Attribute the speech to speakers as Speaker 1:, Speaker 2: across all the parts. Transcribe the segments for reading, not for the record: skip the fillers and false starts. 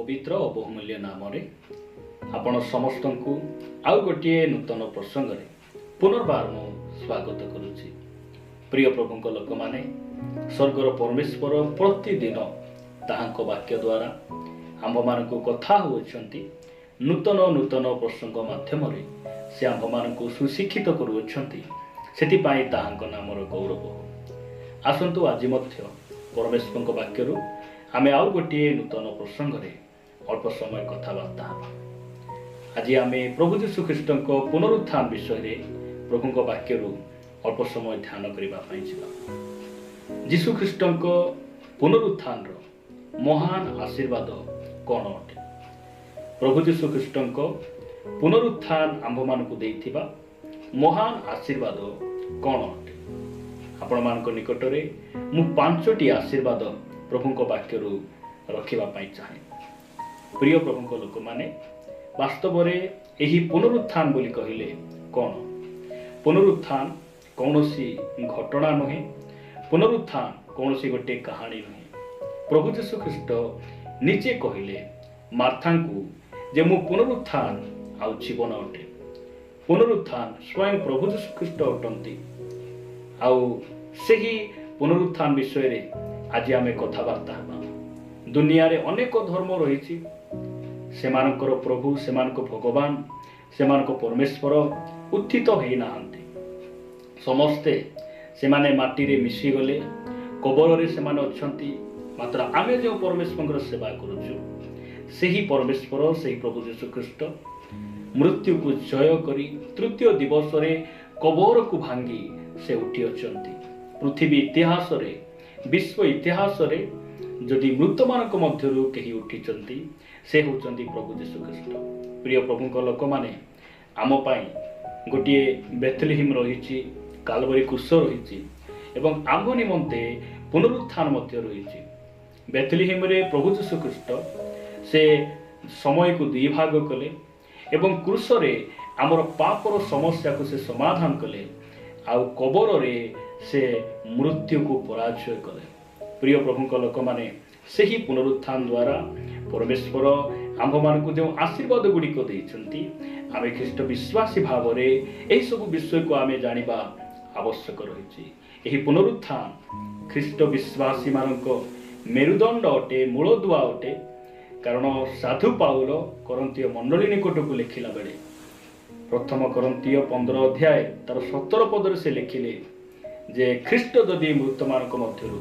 Speaker 1: पवित्र और बहुमूल्य नाम आपण समस्त को आउ गोटे नूतन प्रसंग पुनर्बार मु स्वागत करुच्ची। प्रिय प्रभु लोक माने स्वर्गर परमेश्वर प्रतिदिन ताहांको वाक्य द्वारा आंभ मानकु कथा होउछंती। नूतन नूतन प्रसंग माध्यम से आंभ मानकु सुशिक्षित करुछंती। सेति पाई ताहांको नामर गौरव। आसंतु आज मध्य परमेश्वर वाक्यरु आमे आउ गोटे नूतन प्रसंग अल्प समय कथबार्ता हाँ। आज आमे प्रभु यीशु ख्रीष्ट पुनरुत्थान विषय प्रभु वाक्यरु अल्प समय ध्यान करने यीशु ख्रीष्ट पुनरुत्थान महान आशीर्वाद कौन अटे? प्रभु यीशु ख्रीष्ट पुनरुत्थान आंभ मानकु देइथिबा महान आशीर्वाद कौन अटे? आपण मानक निकटरे मु 5टी आशीर्वाद प्रभु वाक्यरु रखिबा पाई चाहे। प्रिय प्रभु लोक माने वास्तव रे एही पुनरुत्थान बोली कहिले कौन? पुनरुत्थान कौनसी घटना नुहे, पुनरुत्थान कौनसी गोटे कहानी नुहे। प्रभु यीशु ख्रीष्ट निजे कहिले मार्था को जे मु पुनरुत्थान आउ जीवन अटे। पुनरुत्थान स्वयं प्रभु यीशु ख्रीष्ट अटंती। आउ सेही पुनरुत्थान विषय रे आज आमे कथबार्ता हेबा। दुनिया रे अनेक धर्म रही, सेमानकर प्रभु सेमानक भगवान सेमानक परमेश्वर उत्थित होई नाहंती। समस्ते सेमाने माटी रे मिसी गले, कबर रे सेमाने अछंती। मात्र आमे जो परमेश्वर सेवा करूछु सेही परमेश्वर सेही प्रभु यीशु ख्रीष्ट मृत्यु को जय करी तृतीय दिवस रे कबर को भांगी से उठी अछंती। पृथ्वी इतिहास रे विश्व इतिहास रे जदि मृत मानक मध्यरु केही उठिचंती से होचंती प्रभु यीशु ख्रीष्ट। प्रिय प्रभु लोक माने आम पाई गोटे बेथलेहेम रहिछि, कालवरी क्रूस रहिछि एवं आंभ निमंते पुनरुत्थान मध्य रहिछि। बेथलेहेम रे प्रभु यीशु ख्रीष्ट से समय को दुई भाग कले एवं क्रूस रे आमर पापर समस्या को से समाधान कले। आउ कबर रे से मृत्यु को पराजय कले। प्रिय प्रभु लोक माने सेही पुनरुत्थान द्वारा परमेश्वर आंभ मानकु जो आशीर्वाद गुड़िक देइछंती आमे ख्रीष्ट विश्वासी भाव रे एही सब विषय को आमे जानिबा आवश्यक रहिछि। एही पुनरुत्थान ख्रीष्ट विश्वासी मानक मेरुदंड अटे, मूलदुआ अटे। कारण साधु पाउल करंतीय मंडली निकट को लिखिला बेले प्रथम करंतीय 15 अध्याय तार 17 पद से लिखिले जे ख्रीष्ट जदि मृत मानक मध्यरु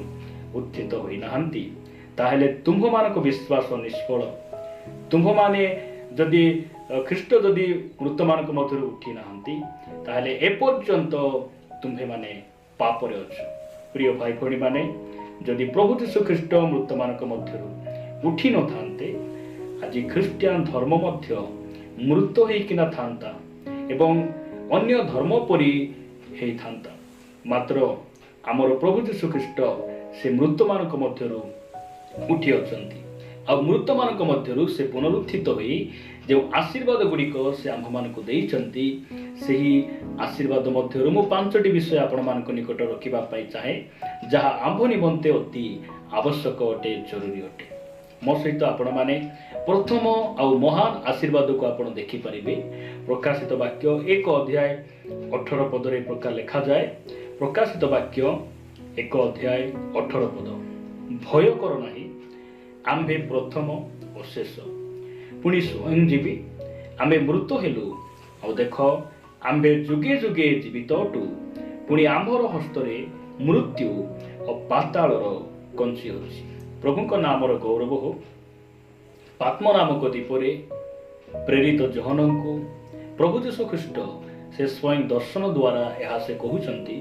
Speaker 1: उत्थित होई नाहंती ताहेले तुंभ मानक विश्वास निष्फल। तुंभ माने जदि ख्रीष्ट जदि मृत मानक मध्यरु उठी नाहंती ताहेले एपर्यंत तुंभे माने पाप रे अछ। प्रिय भाई भणी माने जदि प्रभु यीशु ख्रीष्ट मृत मानक मध्यरु उठी न थांते आज ख्रिस्टियन धर्म मध्य मृत होइकिना थांता एवं अन्य धर्म परि हेइ थांता। मात्र आमर प्रभु यीशु ख्रीष्ट से मृत मानक मध्यरु उठी अछंती। आ मृत मानक मध्यरु से पुनरुत्थित होई जो आशीर्वाद गुड़िक से आंभ मानकु देइछंती सेही आशीर्वाद मध्यरु मु 5टी विषय आपण मानक निकट रखिबा पाई चाहे, जहा आंभ निमंते अति आवश्यक अटे, जरूरी अटे। मो सहित आपण माने प्रथम आउ महान आशीर्वाद को आपण देखि परिबे। प्रकाशित वाक्य 1 अध्याय 18 पद रे प्रकार लिखा जाए। प्रकाशित वाक्य 1 अध्याय 18 पद, भय कर नाही आम्भे प्रथम और शेष पुणी स्वयं जीवी आम्भे मृत हेलु और देख आम्भे जुगे जुगे जीवित अटु। पुणी आंभर हस्तरे मृत्यु और पातालर कंची होछि। प्रभुଙ୍କ नामर गौरव हो। पात्म नामक दीपरे प्रेरित जहनଙ୍କୁ प्रभु यीशु ख्रीष्ट से स्वयं दर्शन द्वारा यह से कहउछंती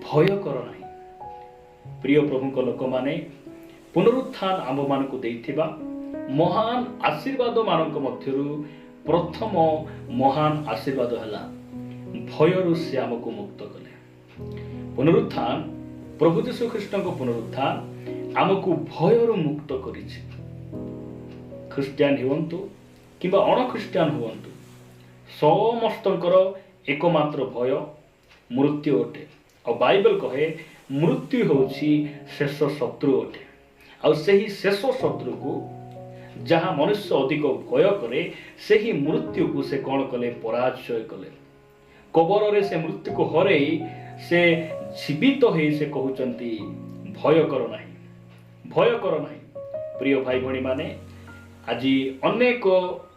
Speaker 1: भय कर नाही। प्रिय प्रभुଙ୍କ लोक माने पुनरुत्थान आंभ मानकु देइथिबा महान आशीर्वाद मानक मध्यरु प्रथम महान आशीर्वाद हला भयरु से आमको मुक्त कले। पुनरुत्थान प्रभु यीशु ख्रीष्टଙ୍କ पुनरुत्थान आमको भयरु मुक्त करिछि। ख्रिस्टियान हुवंतु किंबा अण ख्रिस्टियान हुवंतु समस्तंकर एकमात्र भय मृत्यु अटे। और बाइबल कहे मृत्यु होछि शेष शत्रु अटे। और सही शेष शत्रु को जहाँ मनुष्य अधिक भय करे से मृत्यु को से कौन कले पराजय कले कबर रे से मृत्यु को हरई से जीवित हो से कहउचंती भय कर नहीं। प्रिय भाई भणी माने आज अनेक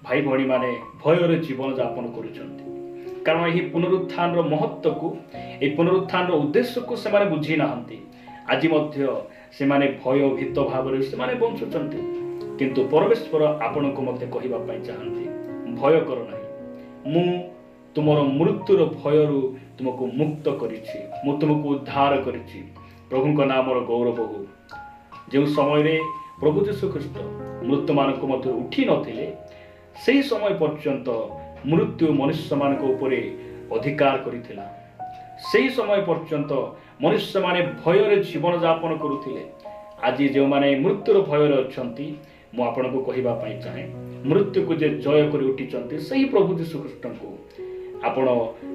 Speaker 1: भाई भणी माने भयर जीवन यापन करुचंती कारण यही पुनरुत्थान रो महत्व को ए पुनरुत्थान रो उद्देश्य को से माने बुझी नाहंती। आज मध्य से माने भय भीत भाव से माने बंचुचंती किंतु परमेश्वर आपण को मते कहिबा पई चाहंती भय कर नहीं मु तुमर मृत्युर भयरु तुमको मुक्त करिछि मु तुमको उद्धार करिछि। प्रभु को नाम गौरव हो जो समय रे प्रभु यीशु ख्रीष्ट मृत्यु मानक मध्य उठी नथिले सेही समय पर्यंत मृत्यु मनुष्य मानक उपरे अधिकार करिथिला। सेही समय पर्यंत मनुष्य माने भय जीवन यापन करुथिले। आज जो माने मृत्युर भय अछंती मु आपन को कहिबा पई चाहे मृत्यु को जे जय करि उठिचंती सही प्रभु यीशु ख्रीष्ट को आपण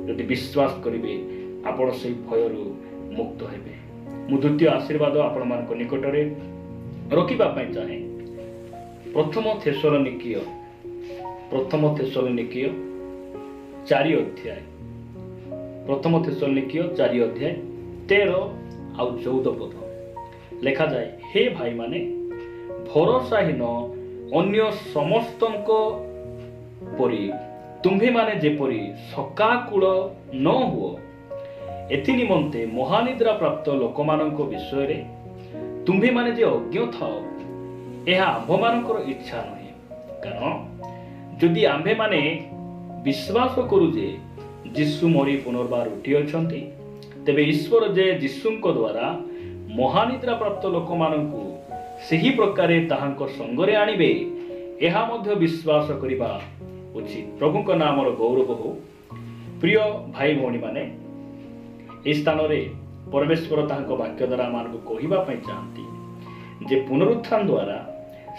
Speaker 1: यदि विश्वास करिवे आपण सही भयरु मुक्त हेबे। मु द्वितीय आशीर्वाद आपण मान को निकट रे रखिबा पई चाहे प्रथम थेसलोनिकीय 4 अध्याय प्रथम थेसलोनिकीय 4 अध्याय 13 आ 14 पद लेखा जाए हे भाई माने भरोसाहीन अन्य समस्तक परि तुम्भे माने जेपरी सकाकूल न हुओ एथि निमंते महानिद्रा प्राप्त लोक मानक विषय रे तुम्भे माने जे अज्ञ थाओ एहा आम्भ मानकर इच्छा नहीं कारण जदि आम्भे माने विश्वास करू जे यीशु मरी पुनर्बार उठी अछंती तेबे ईश्वर जे यीशुଙ୍କ द्वारा महानिद्रा प्राप्त लोक मानकु सही प्रकारे ताहांक संगरे आनिबे एहा मध्य विश्वास करिबा उचित। प्रभु को नाम गौरव हो। प्रिय भाई भौणी माने इस स्थान रे परमेश्वर ताहांक वाक्य द्वारा मान को कहिबा पई चाहंती जे पुनरुत्थान द्वारा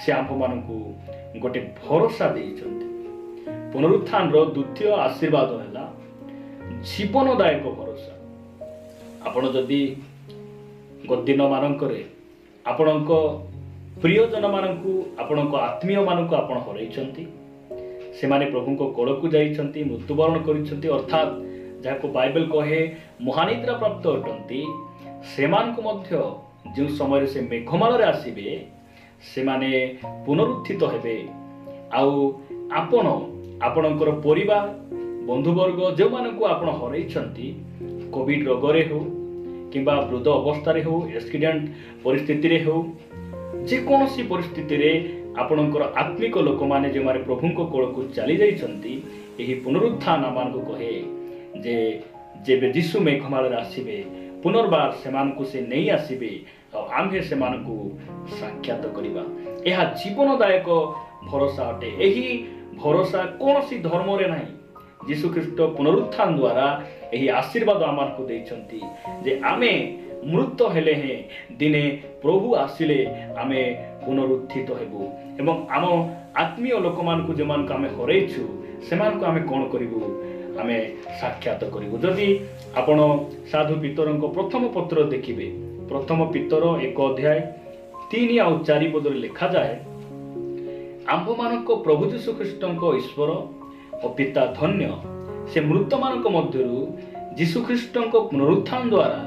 Speaker 1: से आम्भ मानकु गोटे भरोसा देइछंती। पुनरुत्थान रो द्वितीय आशीर्वाद हैला जीवनदायक भरोसा। आपण जदि गदिन मानकरे आपणक प्रियजन मानकु आपणक आत्मीय मानकु आपण हरैछंती से माने प्रभु को कोड़ को जाइछंती मृत्युवरण करिछंती अर्थात जाको बाइबल कहे महानिद्रा प्राप्त अटंती से मान को मध्य जो समय से मेघमाल रे आसीबे से माने पुनरुत्थित हेबे आउ आपण आपणकर परिवार बंधुवर्ग जो मानकु आपण हरैछंती कोविड रोग रे हो किंबा वृद्ध अवस्था रे हो एक्सीडेंट परिस्थिति रे हो जे कोनोसी परिस्थिति रे आपणकर आत्मिक लोक माने जे मारे प्रभु को कोल को चली जाइछंती एही पुनरुत्थान मान को कहे जे जेबे यीशु मेघमाल रे आसीबे पुनर्बार से मान को से नहीं आसीबे और आम्भे से मान को साक्षात करिबा एहा जीवनदायक भरोसा अटे। एही भरोसा कोनोसी धर्म रे नाही यीशु ख्रीष्ट पुनरुत्थान द्वारा एही आशीर्वाद आमान को देइछंती जे आमे मृत हेले हे दिने प्रभु आसिले आमे पुनरुत्थित हेबु एवं आम आत्मीय लोक मान को जे मान को आमे हरैछु से मान को आमे कोन करिवु आमे साक्षात करिवु। जदि आपण साधु पितरंको प्रथम पत्र देखिबे प्रथम पितर 1 अध्याय 3 आ 4 पद रे लिखा जाए आम्भ मानक प्रभु यीशु ख्रीष्टंको ईश्वर और पिता धन्य से मृत मानक मध्यरु यीशु ख्रीष्टंको पुनरुत्थान द्वारा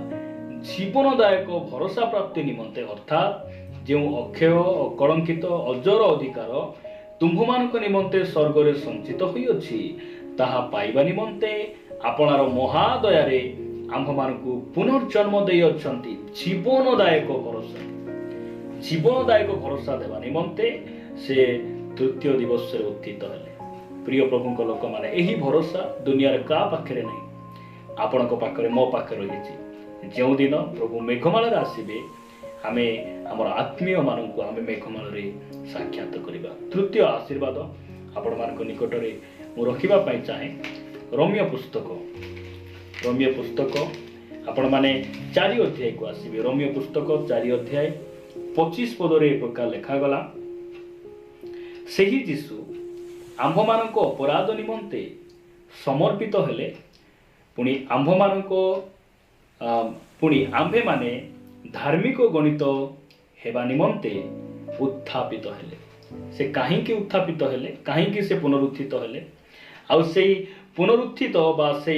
Speaker 1: जीवनदायक भरोसा प्राप्ति निमंते अर्थात जो अक्षय अकलंकित अजर अधिकार तुम्भ मानक निमंते स्वर्ग रे संचित होई अछि ताहा पाइबा निमंते आपणार महादया रे आम्भ मानकु पुनर्जन्म देई अछंती जीवनदायक भरोसा देवा निमंते से तृतीय दिवस रे उत्थित हेले। प्रिय प्रभु को लोक माने एही भरोसा दुनिया रे का पाखरे नहीं आपण को पाखरे मो पाखरे रहिछि। जो दिन प्रभु मेघमाल रे आसीबे आमे हमर आत्मीय मानकु आमे मेघमाल रे साक्षात करिबा। तृतीय आशीर्वाद आपण मानक निकट रे मु रखिबा पई चाहे रोमियो पुस्तक आपण माने 4 अध्याय को आसीबे। रोमियो पुस्तक 4 अध्याय 25 पद रे प्रकार लिखा गला सेही यीशु आम्भ मानक अपराध निमंते समर्पित हेले पुणी आम्भे माने धार्मिक गणित हेबा निमंते उत्थापित हेले। से कहीं उत्थापित हेले, कहीं से पुनरुत्थित हेले, आउ से पुनरुत्थित बा से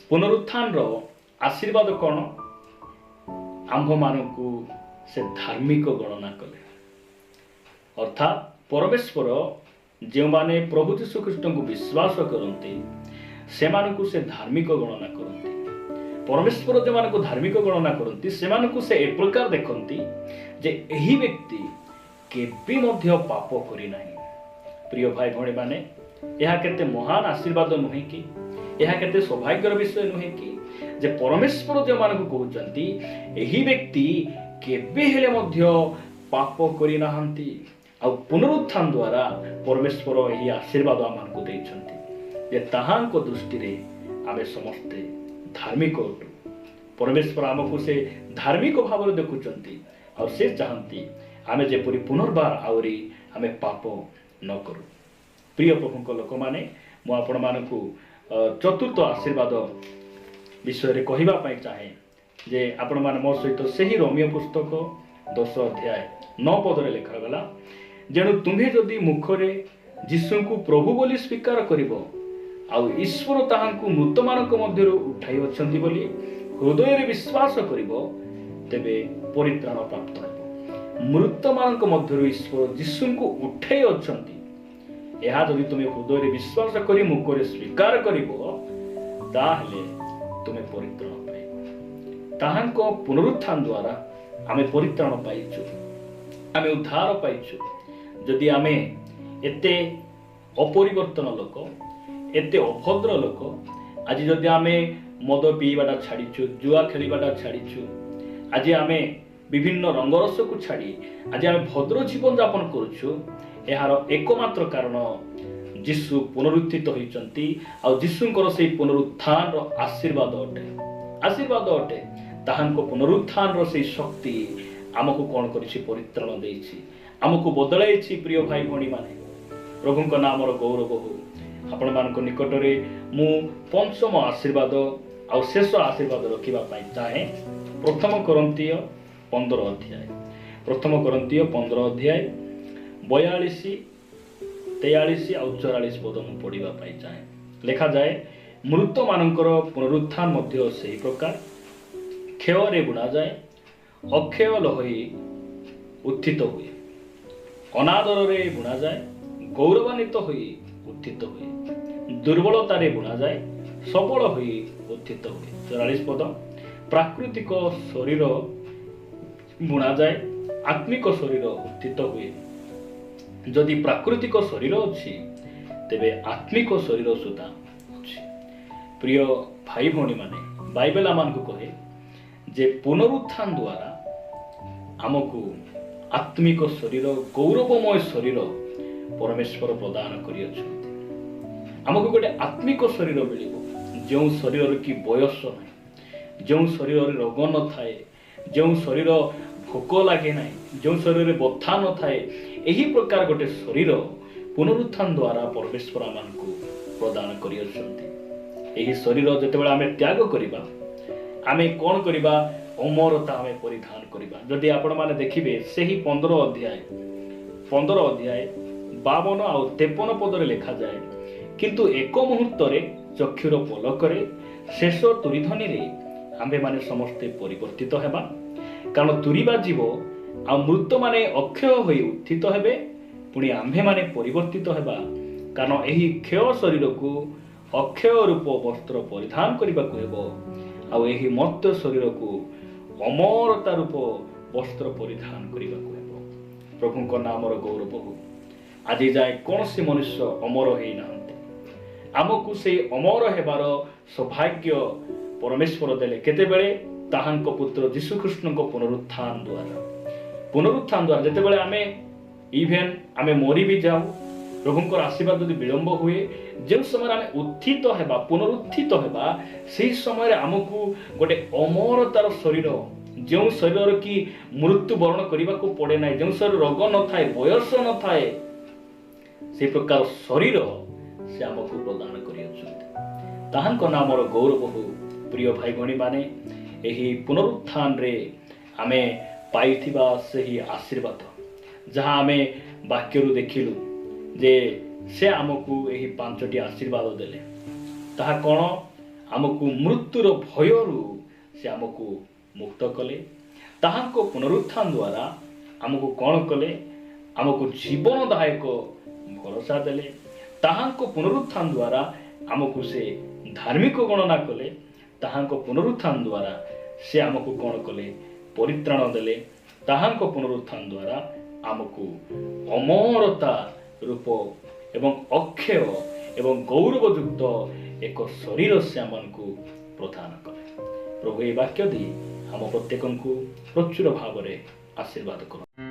Speaker 1: पुनरुत्थान रो आशीर्वाद कौन आंभ मानकु से धार्मिक गणना कले। अर्थात परमेश्वर जो माने प्रभु यीशु ख्रीष्ट को विश्वास करते से मानकु से धार्मिक गणना करते। परमेश्वर जो मानकु धार्मिक गणना करते से मानकु से एक प्रकार देखती जे एही व्यक्ति केबे मध्य पाप करि नाही। प्रिय भाई भणी माने यह केते महान आशीर्वाद नुहे कि, यह केते सौभाग्यर विषय नुहे कि जे परमेश्वर जो मानकु कहउचंती एही व्यक्ति केबे हेले मध्य पाप करि नाहंती। आ पुनरुत्थान द्वारा परमेश्वर यही आशीर्वाद आमको देइछंती जे ताहांको दृष्टि रे आमे समस्ते धार्मिक अटु। परमेश्वर आमको से धार्मिक भाव में देखुचंती और से चाहती आमे जेपरि पुनर्बार आउरी आमे पाप न करू। प्रिय प्रभुक लोक माने मु आपण मानकु चतुर्थ आशीर्वाद विषय रे कहिबा पई चाहे जे आपण मान मो सहित सही रोमियो पुस्तक 10 अध्याय 9 पद रे लिखा गला, जेणु तुम्हें जदि मुखरे यीशु को प्रभु बोली स्वीकार करिवो आउ ईश्वर ताहांकु मृत मानक मध्य उठाई अछंती बोली हृदय रे विश्वास करिवो तेबे परित्राण प्राप्त हेबो। मृत मानक मध्य ईश्वर यीशु को उठाई अछंती एहा जदि तुमे हृदय रे विश्वास करी मुखरे स्वीकार करिवो ताहले तुमे परित्राण पाइबो। ताहांको पुनरुत्थान द्वारा आमे परित्राण पाइछु, आमे उद्धार पाइछु। जदि आमे एते अपरिवर्तन लोक, एते अभद्र लोक, आज जदि आमे मद पीवाटा छाड़ीछु, जुआ खेलवाटा छाड़ीछु, आज आमे विभिन्न रंगरस को छाड़ी आज आमे भद्र जीवन यापन करूछु, यार एकमात्र कारण यीशु पुनरुत्थित होइचंती आ यीशुंकर से पुनरुत्थान रो आशीर्वाद अटे। आशीर्वाद अटे ताहांको पुनरुत्थान रो से शक्ति आमको कोन करिछि परित्राण देइछि, आमको बदलाइछि। प्रिय भाई भणी माने प्रभुଙ୍କ नामर गौरव हो। आपण मानक निकट रे मु पंचम आशीर्वाद आ शेष आशीर्वाद रखिबा पई चाहे। प्रथम कोरिन्थियो 15 अध्याय, प्रथम कोरिन्थियो 15 अध्याय 42 43 और 44 पद मु पढ़िबा पई चाहे। लिखा जाए, मृत मानकर पुनरुत्थान मध्य सही प्रकार क्षय रे बुणा जाए, अक्षय लहई उत्थित हुए, अनादर रे बुणा जाए, गौरवान्वित हुई उत्थित हुए, दुर्बलता रे बुणा जाए, सबल हुई उत्थित हुए। 44 पद, प्राकृतिक शरीर बुणा जाए, आत्मिक शरीर उत्थित हुए। जदि प्राकृतिक शरीर अच्छी तेबे आत्मिक शरीर सुधा अच्छी। प्रिय भाई भौणी माने बाइबल आमान को कहे जे पुनरुत्थान द्वारा आमको आत्मिक शरीर, गौरवमय शरीर परमेश्वर प्रदान करि अछंती। आमको गोटे आत्मिक शरीर मिलिबो जो शरीर की बयस नहीं, जो शरीर रोग न थाए, जो शरीर भोक लगे ना, जो शरीर बथा न थाए, यही प्रकार गोटे शरीर पुनरुत्थान द्वारा परमेश्वर आमको प्रदान करि अछंती। यही शरीर जेतेबेले आमे त्याग करिबा, आमे कोन करिबा? अमरता आमे परिधान करिबा। जदि आपण माने देखिबे सेही 15 अध्याय 52 और 53 पद रे लिखा जाए, किंतु एक मुहूर्त रे चक्षुर पलकरे शेष तुरीध्वनि रे आम्भे माने समस्ते परिवर्तित हेबा। कारण तुरीबा जीव आ मृत माने अक्षय होई उत्थित हेबे, पुणी आम्भे माने परिवर्तित हेबा। कारण एही क्षय शरीर को अक्षय रूप वस्त्र परिधान करबा को हेबो, आ एही मर्त्य शरीर को अमरता रूप वस्त्र परिधान करबा को हेबो। प्रभुଙ୍କ नामर गौरव हो। आज जाए कौन सी मनुष्य अमर होई नाहंते, आमको से अमर हेबार सौभाग्य परमेश्वर देले केतेबेले ताहांको पुत्र यीशु ख्रीष्टଙ୍କ पुनरुत्थान द्वारा जेतेबेले आमे इवेन आमे मरी भी जाऊ, प्रभुଙ୍କର आशीर्वाद यदि विलंब हुए, जो समय आमे उत्थित हेबा, पुनरुत्थित हेबा, सेही समय आमको गोटे अमरतार शरीर, जो शरीर की मृत्यु वर्ण करने को पड़े ना, जो शरीर रोग न थाए, बयस न थाए, से प्रकार शरीर से आमको प्रदान करियछन्ति। ताहांको नामर गौरव हो। प्रिय भाई भणी माने एही पुनरुत्थान रे आमे ପାଇଥିବା ସେହି ଆଶୀର୍ବାଦ ଯାହା ଆମେ ବାକ୍ୟରୁ ଦେଖିଲୁ ଯେ ସେ ଆମକୁ ଏହି 5ଟି ଆଶୀର୍ବାଦ ଦେଲେ। ତାହା କ'ଣ? ଆମକୁ ମୃତ୍ୟୁର ଭୟରୁ ସେ ଆମକୁ ମୁକ୍ତ କଲେ। ତାହାଙ୍କ ପୁନରୁତ୍ଥାନ ଦ୍ୱାରା ଆମକୁ କ'ଣ କଲେ? ଆମକୁ ଜୀବନଦାୟକ ଭରସା ଦେଲେ। ତାହାଙ୍କ ପୁନରୁତ୍ଥାନ ଦ୍ୱାରା ଆମକୁ ସେ ଧାର୍ମିକ ଗଣନା କଲେ। ତାହାଙ୍କ ପୁନରୁତ୍ଥାନ ଦ୍ୱାରା ସେ ଆମକୁ କ'ଣ କଲେ? ପରିତ୍ରାଣ ଦେଲେ। ତାହାଙ୍କ ପୁନରୁତ୍ଥାନ ଦ୍ୱାରା ଆମକୁ ଅମରତା ରୂପ ଏବଂ ଅକ୍ଷୟ ଏବଂ ଗୌରବଯୁକ୍ତ ଏକ ଶରୀର ସେ ଆମମାନଙ୍କୁ ପ୍ରଦାନ କଲେ। ପ୍ରଭୁ ଏହି ବାକ୍ୟ ଦେଇ ଆମ ପ୍ରତ୍ୟେକଙ୍କୁ ପ୍ରଚୁର ଭାବରେ ଆଶୀର୍ବାଦ କରନ୍ତୁ।